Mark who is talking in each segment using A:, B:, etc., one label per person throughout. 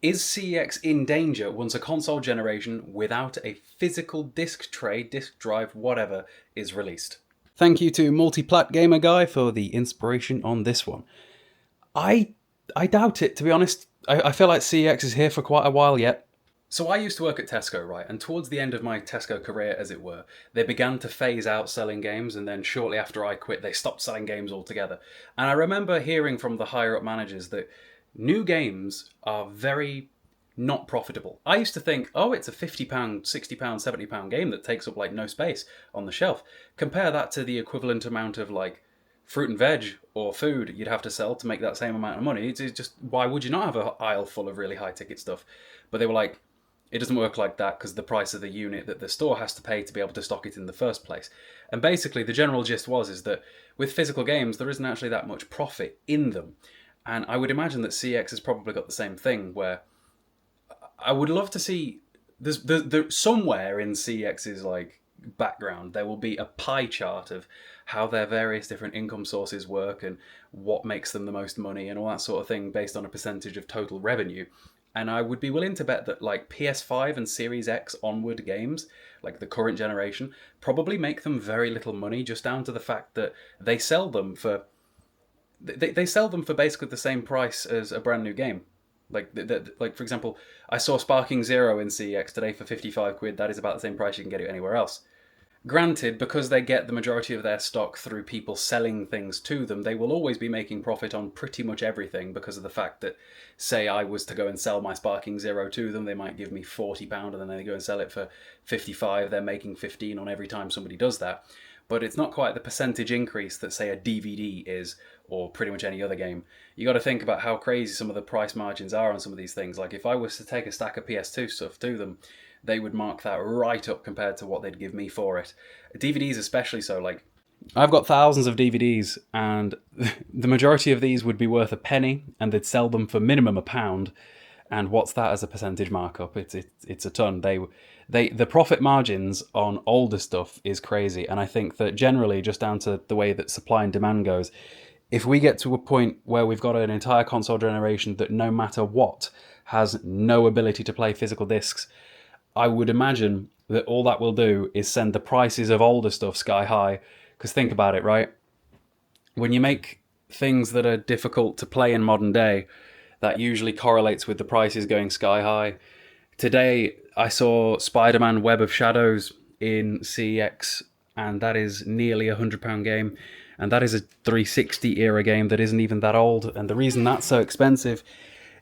A: Is CEX in danger once a console generation without a physical disc tray, disc drive, whatever, is released? Thank you to Multiplat Gamer Guy for the inspiration on this one. I doubt it, to be honest. I feel like CEX is here for quite a while yet. So I used to work at Tesco, right? And towards the end of my Tesco career, as it were, they began to phase out selling games, and then shortly after I quit, they stopped selling games altogether. And I remember hearing from the higher up managers that new games are very not profitable. I used to think, oh, it's a £50, £60, £70 game that takes up like no space on the shelf. Compare that to the equivalent amount of like fruit and veg or food you'd have to sell to make that same amount of money. It's just, why would you not have an aisle full of really high ticket stuff? But they were like, it doesn't work like that because the price of the unit that the store has to pay to be able to stock it in the first place. And basically the general gist is that with physical games, there isn't actually that much profit in them. And I would imagine that CX has probably got the same thing, where I would love to see, there's somewhere in CX's like background, there will be a pie chart of how their various different income sources work and what makes them the most money and all that sort of thing based on a percentage of total revenue. And I would be willing to bet that like PS5 and Series X onward games, like the current generation, probably make them very little money, just down to the fact that they sell them for they sell them for basically the same price as a brand new game. Like for example, I saw Sparking Zero in CEX today for 55 quid. That is about the same price you can get it anywhere else. Granted, because they get the majority of their stock through people selling things to them, they will always be making profit on pretty much everything because of the fact that, say I was to go and sell my Sparking Zero to them, they might give me £40 and then they go and sell it for 55. They're making 15 on every time somebody does that. But it's not quite the percentage increase that, say, a DVD is, or pretty much any other game. You got to think about how crazy some of the price margins are on some of these things. Like if I was to take a stack of PS2 stuff to them, they would mark that right up compared to what they'd give me for it. DVDs especially so. Like, I've got thousands of DVDs, and the majority of these would be worth a penny, and they'd sell them for minimum £1. And what's that as a percentage markup? It's a ton. The profit margins on older stuff is crazy, and I think that generally, just down to the way that supply and demand goes, if we get to a point where we've got an entire console generation that no matter what has no ability to play physical discs, I would imagine that all that will do is send the prices of older stuff sky high. Because think about it, right? When you make things that are difficult to play in modern day, that usually correlates with the prices going sky high. Today, I saw Spider-Man Web of Shadows in CEX, and that is nearly £100 game. And that is a 360 era game that isn't even that old. And the reason that's so expensive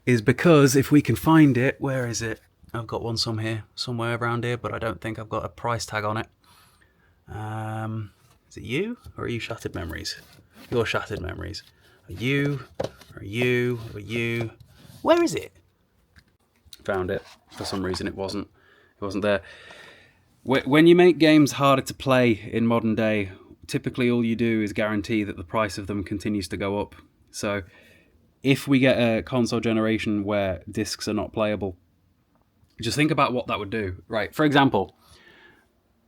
A: is because if we can find it, where is it? I've got one somewhere around here, but I don't think I've got a price tag on it. Is it you, or are you Shattered Memories? You're Shattered Memories. Are you? Where is it? Found it. For some reason it wasn't there. When you make games harder to play in modern day, typically all you do is guarantee that the price of them continues to go up. So if we get a console generation where discs are not playable, just think about what that would do. Right, for example,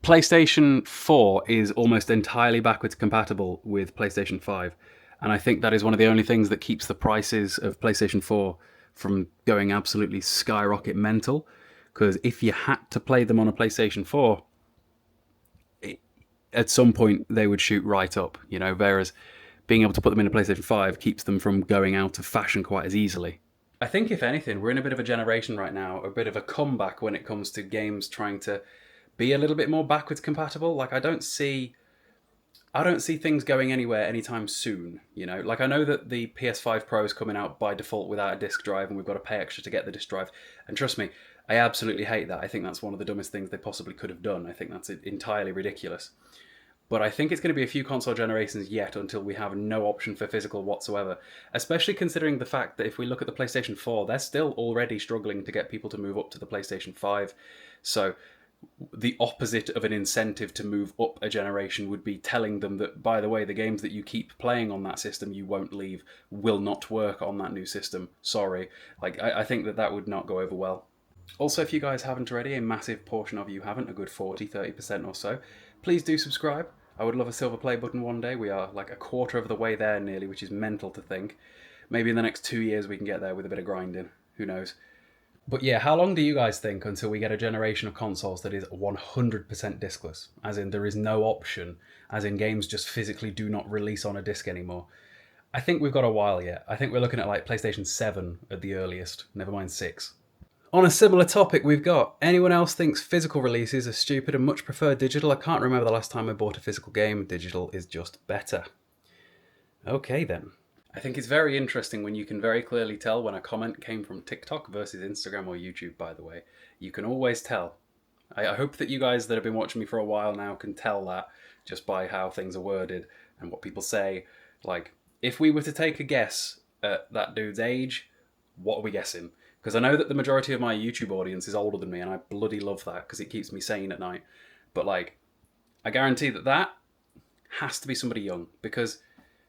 A: PlayStation 4 is almost entirely backwards compatible with PlayStation 5. And I think that is one of the only things that keeps the prices of PlayStation 4 from going absolutely skyrocket mental. Because if you had to play them on a PlayStation 4, at some point they would shoot right up, whereas being able to put them in a PlayStation 5 keeps them from going out of fashion quite as easily. I think, if anything, we're in a bit of a generation right now, a bit of a comeback when it comes to games trying to be a little bit more backwards compatible. Like, I don't see things going anywhere anytime soon, Like, I know that the PS5 Pro is coming out by default without a disc drive, and we've got to pay extra to get the disc drive. And trust me, I absolutely hate that. I think that's one of the dumbest things they possibly could have done. I think that's entirely ridiculous. But I think it's going to be a few console generations yet until we have no option for physical whatsoever, especially considering the fact that if we look at the PlayStation 4, they're still already struggling to get people to move up to the PlayStation 5. So the opposite of an incentive to move up a generation would be telling them that, by the way, the games that you keep playing on that system you won't leave will not work on that new system. Sorry. Like, I think that would not go over well. Also, if you guys haven't already, a massive portion of you haven't, a good 40-30% or so, please do subscribe. I would love a silver play button one day. We are like a quarter of the way there nearly, which is mental to think. Maybe in the next 2 years we can get there with a bit of grinding. Who knows? But yeah, how long do you guys think until we get a generation of consoles that is 100% discless? As in, there is no option, as in, games just physically do not release on a disc anymore. I think we've got a while yet. I think we're looking at like PlayStation 7 at the earliest, never mind 6. On a similar topic, we've got anyone else thinks physical releases are stupid and much prefer digital? I can't remember the last time I bought a physical game. Digital is just better. Okay then. I think it's very interesting when you can very clearly tell when a comment came from TikTok versus Instagram or YouTube, by the way. You can always tell. I hope that you guys that have been watching me for a while now can tell that just by how things are worded and what people say. Like, if we were to take a guess at that dude's age, what are we guessing? Because I know that the majority of my YouTube audience is older than me, and I bloody love that because it keeps me sane at night. But, like, I guarantee that has to be somebody young, because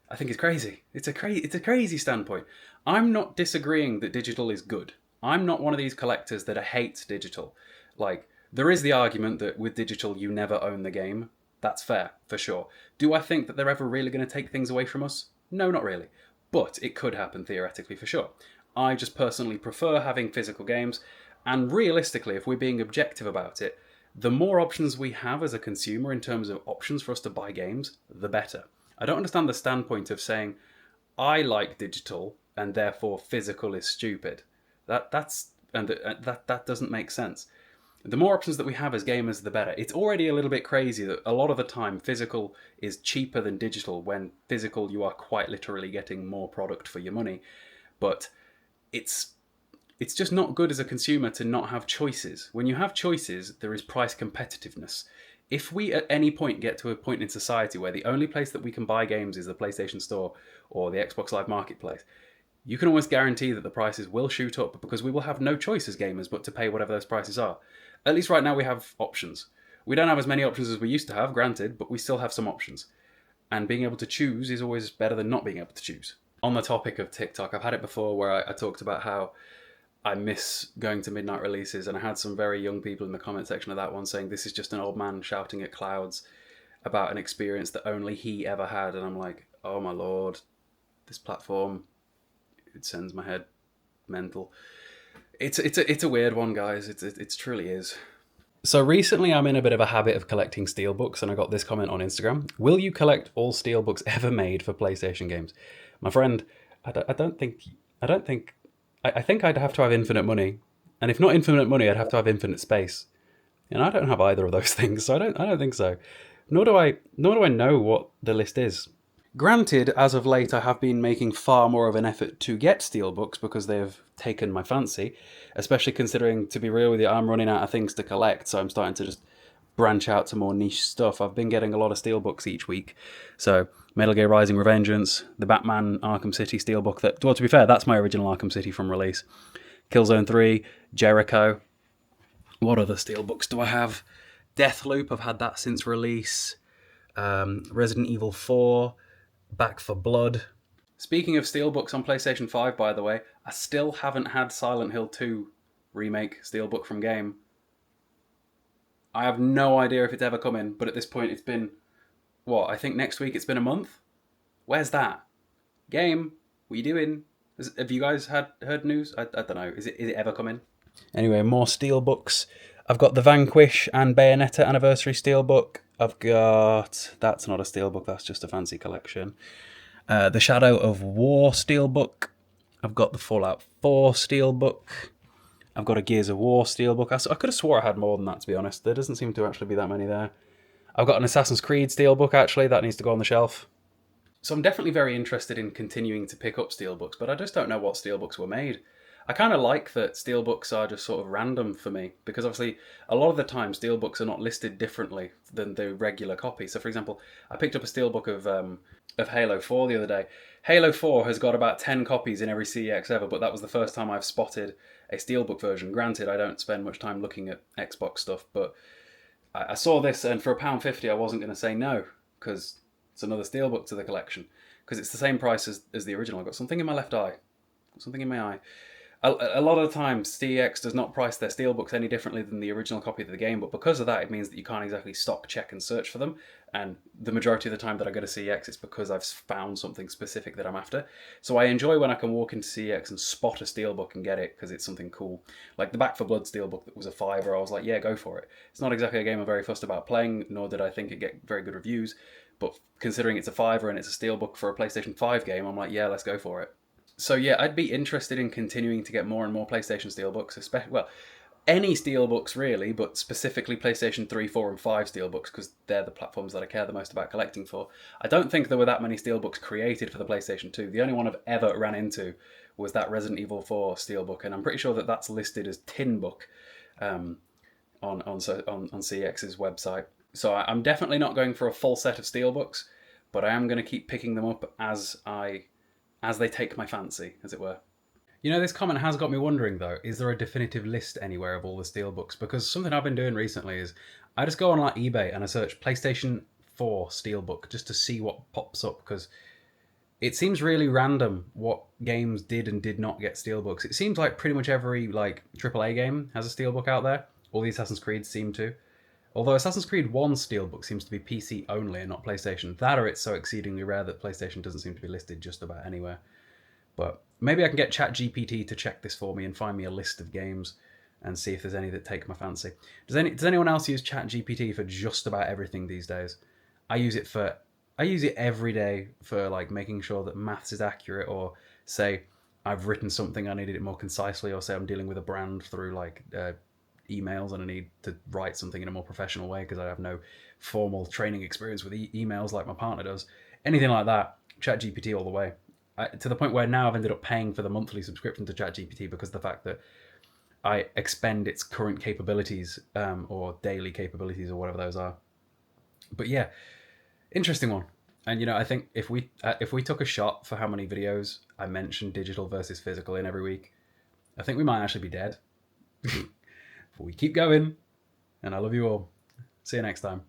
A: I think it's crazy. It's a crazy standpoint. I'm not disagreeing that digital is good. I'm not one of these collectors that hates digital. Like, there is the argument that with digital you never own the game. That's fair, for sure. Do I think that they're ever really going to take things away from us? No, not really. But it could happen theoretically, for sure. I just personally prefer having physical games, and realistically, if we're being objective about it, the more options we have as a consumer in terms of options for us to buy games, the better. I don't understand the standpoint of saying, I like digital, and therefore physical is stupid. That doesn't make sense. The more options that we have as gamers, the better. It's already a little bit crazy that a lot of the time physical is cheaper than digital, when physical you are quite literally getting more product for your money. But it's just not good as a consumer to not have choices. When you have choices, there is price competitiveness. If we at any point get to a point in society where the only place that we can buy games is the PlayStation Store or the Xbox Live Marketplace, you can almost guarantee that the prices will shoot up, because we will have no choice as gamers but to pay whatever those prices are. At least right now we have options. We don't have as many options as we used to have, granted, but we still have some options. And being able to choose is always better than not being able to choose. On the topic of TikTok, I've had it before where I talked about how I miss going to midnight releases, and I had some very young people in the comment section of that one saying this is just an old man shouting at clouds about an experience that only he ever had. And I'm like, oh my lord, this platform, it sends my head mental. It's a weird one, guys. It truly is. So recently I'm in a bit of a habit of collecting steelbooks, and I got this comment on Instagram. Will you collect all steelbooks ever made for PlayStation games? My friend, I think I'd have to have infinite money. And if not infinite money, I'd have to have infinite space. And I don't have either of those things, so I don't think so. Nor do I know what the list is. Granted, as of late, I have been making far more of an effort to get steelbooks because they have taken my fancy, especially considering, to be real with you, I'm running out of things to collect, so I'm starting to just branch out to more niche stuff. I've been getting a lot of steelbooks each week. So, Metal Gear Rising Revengeance, the Batman Arkham City steelbook, that, well, to be fair, that's my original Arkham City from release. Killzone 3, Jericho. What other steelbooks do I have? Deathloop, I've had that since release. Resident Evil 4, Back for Blood. Speaking of steelbooks on PlayStation 5, by the way, I still haven't had Silent Hill 2 remake steelbook from Game. I have no idea if it's ever coming, but at this point it's been, I think next week it's been a month? Where's that? Game, what are you doing? Have you guys heard news? I don't know. Is it ever coming? Anyway, more steelbooks. I've got the Vanquish and Bayonetta Anniversary steelbook. I've got... That's not a steelbook, that's just a fancy collection. The Shadow of War steelbook. I've got the Fallout 4 steelbook. I've got a Gears of War steelbook. I could have swore I had more than that, to be honest. There doesn't seem to actually be that many there. I've got an Assassin's Creed steelbook, actually. That needs to go on the shelf. So I'm definitely very interested in continuing to pick up steelbooks, but I just don't know what steelbooks were made. I kind of like that steelbooks are just sort of random for me, because obviously a lot of the time steelbooks are not listed differently than the regular copy. So for example, I picked up a steelbook of Halo 4 the other day. Halo 4 has got about 10 copies in every CEX ever, but that was the first time I've spotted a steelbook version. Granted, I don't spend much time looking at Xbox stuff, but I saw this, and for £1.50 I wasn't going to say no, because it's another steelbook to the collection, because it's the same price as the original. I've got something in my left eye, something in my eye. a lot of the time, CEX does not price their steelbooks any differently than the original copy of the game, but because of that, it means that you can't exactly stock check and search for them. And the majority of the time that I go to CEX, it's because I've found something specific that I'm after. So I enjoy when I can walk into CEX and spot a steelbook and get it because it's something cool. Like the Back for Blood steelbook that was a $5, I was like, yeah, go for it. It's not exactly a game I'm very fussed about playing, nor did I think it get very good reviews. But considering it's a $5 and it's a steelbook for a PlayStation 5 game, I'm like, yeah, let's go for it. So yeah, I'd be interested in continuing to get more and more PlayStation Steelbooks, especially, well, any Steelbooks really, but specifically PlayStation 3, 4 and 5 Steelbooks, because they're the platforms that I care the most about collecting for. I don't think there were that many Steelbooks created for the PlayStation 2. The only one I've ever ran into was that Resident Evil 4 Steelbook, and I'm pretty sure that that's listed as Tin Book on CEX's website. So I'm definitely not going for a full set of Steelbooks, but I am going to keep picking them up as they take my fancy, as it were. You know, this comment has got me wondering though, is there a definitive list anywhere of all the Steelbooks? Because something I've been doing recently is I just go on like eBay and I search PlayStation 4 Steelbook just to see what pops up, because it seems really random what games did and did not get Steelbooks. It seems like pretty much every like AAA game has a Steelbook out there. All the Assassin's Creed seem to. Although Assassin's Creed 1 Steelbook seems to be PC only and not PlayStation. That, or it's so exceedingly rare that PlayStation doesn't seem to be listed just about anywhere. But maybe I can get ChatGPT to check this for me and find me a list of games and see if there's any that take my fancy. Does anyone else use ChatGPT for just about everything these days? I use it every day for like making sure that maths is accurate, or say I've written something, I needed it more concisely, or say I'm dealing with a brand through like emails and I need to write something in a more professional way because I have no formal training experience with emails like my partner does. Anything like that, ChatGPT all the way. To the point where now I've ended up paying for the monthly subscription to ChatGPT because of the fact that I expend its current capabilities, or daily capabilities, or whatever those are. But yeah, interesting one. And you know, I think if we took a shot for how many videos I mentioned digital versus physical in every week, I think we might actually be dead. But we keep going, and I love you all. See you next time.